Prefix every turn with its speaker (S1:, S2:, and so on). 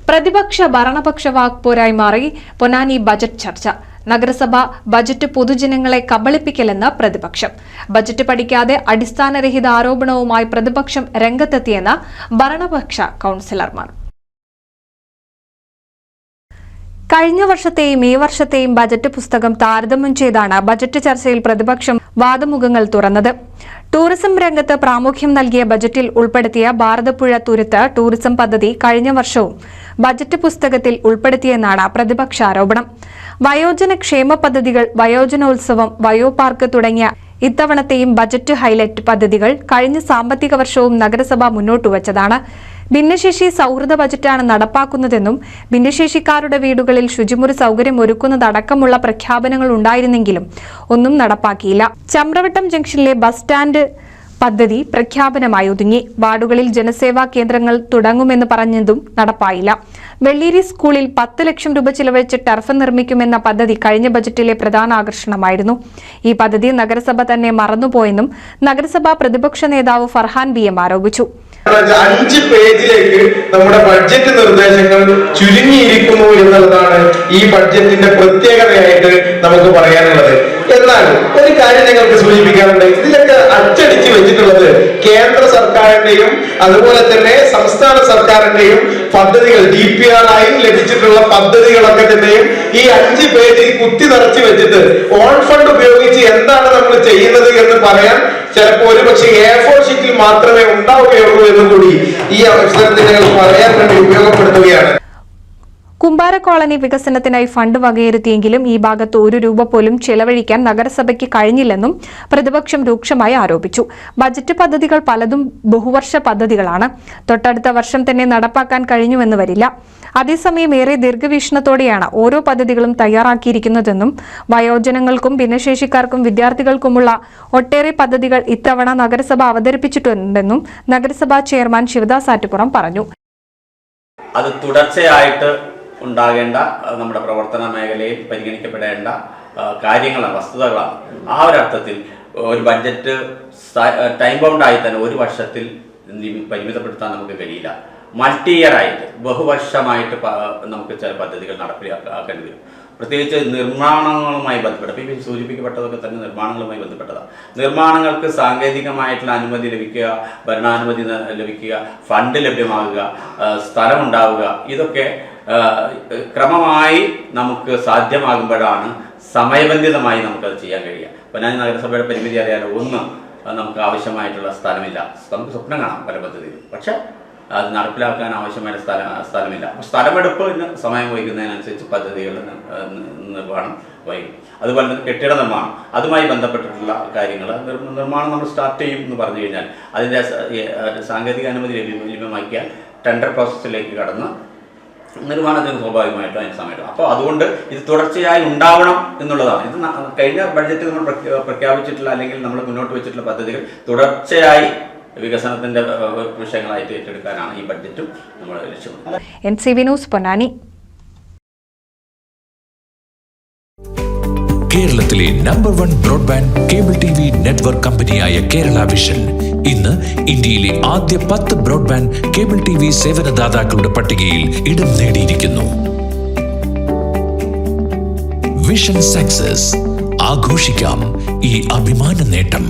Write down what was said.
S1: പ്രതിപക്ഷ ഭരണപക്ഷ വാക്പോരായി മാറി പൊന്നാനി ബജറ്റ് ചർച്ച. നഗരസഭ ബജറ്റ് പൊതുജനങ്ങളെ കബളിപ്പിക്കലെന്ന് പ്രതിപക്ഷം. ബജറ്റ് പഠിക്കാതെ അടിസ്ഥാനരഹിത ആരോപണവുമായി പ്രതിപക്ഷം രംഗത്തെത്തിയെന്ന് ഭരണപക്ഷ കൌൺസിലർമാർ. കഴിഞ്ഞ വർഷത്തെയും ഈ വർഷത്തെയും ബജറ്റ് പുസ്തകം താരതമ്യം ചെയ്താണ് ബജറ്റ് ചർച്ചയിൽ പ്രതിപക്ഷം വാദമുഖങ്ങൾ തുറന്നത്. ടൂറിസം രംഗത്ത് പ്രാമുഖ്യം നൽകിയ ബജറ്റിൽ ഉൾപ്പെടുത്തിയ ഭാരതപ്പുഴ തുരുത്ത് ടൂറിസം പദ്ധതി കഴിഞ്ഞ വർഷവും ബജറ്റ് പുസ്തകത്തിൽ ഉൾപ്പെടുത്തിയെന്നാണ് പ്രതിപക്ഷ ആരോപണം. വയോജന ക്ഷേമ പദ്ധതികൾ, വയോജനോത്സവം, വയോപാർക്ക് തുടങ്ങിയ ഇത്തവണത്തെയും ബജറ്റ് ഹൈലൈറ്റ് പദ്ധതികൾ കഴിഞ്ഞ സാമ്പത്തിക വർഷവും നഗരസഭ മുന്നോട്ടുവച്ചതാണ്. ഭിന്നശേഷി സൗഹൃദ ബജറ്റാണ് നടപ്പാക്കുന്നതെന്നും ഭിന്നശേഷിക്കാരുടെ വീടുകളിൽ ശുചിമുറി സൗകര്യം ഒരുക്കുന്നതടക്കമുള്ള പ്രഖ്യാപനങ്ങൾ ഉണ്ടായിരുന്നെങ്കിലും ഒന്നും നടപ്പാക്കിയില്ല. ചമ്രവട്ടം ജംഗ്ഷനിലെ ബസ് സ്റ്റാൻഡ് പദ്ധതി പ്രഖ്യാപനമായി ഒതുങ്ങി. വാർഡുകളിൽ ജനസേവാ കേന്ദ്രങ്ങൾ തുടങ്ങുമെന്ന് പറഞ്ഞതും നടപ്പായില്ല. വെള്ളേരി സ്കൂളിൽ 10 ലക്ഷം രൂപ ചിലവഴിച്ച് ടർഫ് നിർമ്മിക്കുമെന്ന പദ്ധതി കഴിഞ്ഞ ബജറ്റിലെ പ്രധാന ആകർഷണമായിരുന്നു. ഈ പദ്ധതി നഗരസഭ തന്നെ മറന്നുപോയെന്നും നഗരസഭാ പ്രതിപക്ഷ നേതാവ് ഫർഹാൻ BM ആരോപിച്ചു.
S2: 5 പേജിലേക്ക് നമ്മുടെ ബഡ്ജറ്റ് നിർദ്ദേശങ്ങൾ ചുരുങ്ങിയിരിക്കുന്നു എന്നുള്ളതാണ് ഈ ബഡ്ജറ്റിന്റെ പ്രത്യേകതയായിട്ട് നമുക്ക് പറയാനുള്ളത്. എന്നാൽ ഒരു കാര്യം ഞങ്ങൾക്ക് സൂചിപ്പിക്കാറുണ്ട്. ഇതിലൊക്കെ അച്ചടിച്ച് വെച്ചിട്ടുള്ളത് കേന്ദ്ര സർക്കാരിന്റെയും അതുപോലെ തന്നെ സംസ്ഥാന സർക്കാരിന്റെയും പദ്ധതികൾ, DPR ആയി ലഭിച്ചിട്ടുള്ള പദ്ധതികളൊക്കെ തന്നെയും ഈ 5 പേജിൽ കുത്തി നിറച്ച് വെച്ചിട്ട് ഓൺ ഫണ്ട് ഉപയോഗിച്ച് എന്താണ് നമ്മൾ ചെയ്യുന്നത് എന്ന് പറയാൻ ചിലപ്പോൾ ഒരുപക്ഷെ A4 ഷീറ്റിൽ മാത്രമേ ഉണ്ടാവുകയുള്ളൂ എന്ന് കൂടി ഈ അവസരത്തിൽ ഞങ്ങൾ പറയാൻ വേണ്ടി ഉപയോഗപ്പെടുത്തുകയാണ്.
S1: കുമ്പാര കോളനി വികസനത്തിനായി ഫണ്ട് വകയിരുത്തിയെങ്കിലും ഈ ഭാഗത്ത് 1 രൂപ പോലും ചെലവഴിക്കാൻ നഗരസഭയ്ക്ക് കഴിഞ്ഞില്ലെന്നും പ്രതിപക്ഷം രൂക്ഷമായി ആരോപിച്ചു. ബജറ്റ് പദ്ധതികൾ പലതും ബഹുവർഷ പദ്ധതികളാണ്. തൊട്ടടുത്ത വർഷം തന്നെ നടപ്പാക്കാൻ കഴിഞ്ഞുവെന്ന് വരില്ല. അതേസമയം ഏറെ ദീർഘവീക്ഷണത്തോടെയാണ് ഓരോ പദ്ധതികളും തയ്യാറാക്കിയിരിക്കുന്നതെന്നും വയോജനങ്ങൾക്കും ഭിന്നശേഷിക്കാർക്കും വിദ്യാർത്ഥികൾക്കുമുള്ള ഒട്ടേറെ പദ്ധതികൾ ഇത്തവണ നഗരസഭ അവതരിപ്പിച്ചിട്ടുണ്ടെന്നും നഗരസഭാ ചെയർമാൻ ശിവദാസ് ആറ്റുപുറം പറഞ്ഞു.
S3: അത് തുടർച്ചയായിട്ട് ഉണ്ടാകേണ്ട നമ്മുടെ പ്രവർത്തന മേഖലയിൽ പരിഗണിക്കപ്പെടേണ്ട കാര്യങ്ങളാണ്, വസ്തുതകളാണ്. ആ ഒരു അർത്ഥത്തിൽ ഒരു ബഡ്ജറ്റ് ടൈം ബൗണ്ടായി തന്നെ 1 വർഷത്തിൽ പരിമിതപ്പെടുത്താൻ നമുക്ക് കഴിയില്ല. മൾട്ടി ഇയർ ആയിട്ട് ബഹുവർഷമായിട്ട് നമുക്ക് ചില പദ്ധതികൾ നടപ്പിലാക്കേണ്ടി വരും. പ്രത്യേകിച്ച് നിർമ്മാണങ്ങളുമായി ബന്ധപ്പെട്ട ഇപ്പോൾ സൂചിപ്പിക്കപ്പെട്ടതൊക്കെ തന്നെ നിർമ്മാണങ്ങളുമായി ബന്ധപ്പെട്ടതാണ്. നിർമ്മാണങ്ങൾക്ക് സാങ്കേതികമായിട്ടുള്ള അനുമതി ലഭിക്കുക, ഭരണാനുമതി ലഭിക്കുക, ഫണ്ട് ലഭ്യമാകുക, സ്ഥലമുണ്ടാവുക, ഇതൊക്കെ ക്രമമായി നമുക്ക് സാധ്യമാകുമ്പോഴാണ് സമയബന്ധിതമായി നമുക്കത് ചെയ്യാൻ കഴിയുക. പൊന്നാനി നഗരസഭയുടെ പരിമിതി അറിയാലോ. ഒന്ന്, നമുക്ക് ആവശ്യമായിട്ടുള്ള സ്ഥലമില്ല. നമുക്ക് സ്വപ്നം കാണാം പല പദ്ധതികളും, പക്ഷെ അത് നടപ്പിലാക്കാൻ ആവശ്യമായ സ്ഥലമില്ല. സ്ഥലമെടുപ്പിന് സമയം വൈകുന്നതിനനുസരിച്ച് പദ്ധതികളുടെ നിർവ്വഹണം വൈകും. അതുപോലെ തന്നെ കെട്ടിട നിർമ്മാണം, അതുമായി ബന്ധപ്പെട്ടിട്ടുള്ള കാര്യങ്ങൾ നിർമ്മാണം നമ്മൾ സ്റ്റാർട്ട് ചെയ്യും എന്ന് പറഞ്ഞു കഴിഞ്ഞാൽ അതിൻ്റെ സാങ്കേതിക അനുമതി ലഭ്യമാക്കിയാൽ ടെൻഡർ പ്രോസസ്സിലേക്ക് കടന്ന് നിർമ്മാണത്തിന് സ്വാഭാവികമായിട്ടും അതിന് സമയത്ത്. അപ്പോൾ അതുകൊണ്ട് ഇത് തുടർച്ചയായി ഉണ്ടാവണം എന്നുള്ളതാണ്. ഇത് കഴിഞ്ഞ ബഡ്ജറ്റിൽ നമ്മൾ പ്രഖ്യാപിച്ചിട്ടുള്ള അല്ലെങ്കിൽ നമ്മൾ മുന്നോട്ട് വെച്ചിട്ടുള്ള പദ്ധതികൾ തുടർച്ചയായി വികസനത്തിന്റെ വിഷയങ്ങളായിട്ട് ഏറ്റെടുക്കാനാണ് ഈ ബഡ്ജറ്റും നമ്മൾ ലക്ഷ്യമിടുന്നത്.
S1: NCV news Ponnani.
S4: കേരളത്തിലെ number 1 broadband cable TV network കമ്പനിയായ കേരള വിഷൻ ഇന്ന് ഇന്ത്യയിലെ ആദ്യ 10 ബ്രോഡ്ബാൻഡ് കേബിൾ TV സേവനദാതാക്കളുടെ പട്ടികയിൽ ഇടം നേടിയിരിക്കുന്നു. Vision success. ആഘോഷിക്കാം ഈ അഭിമാന നേട്ടം.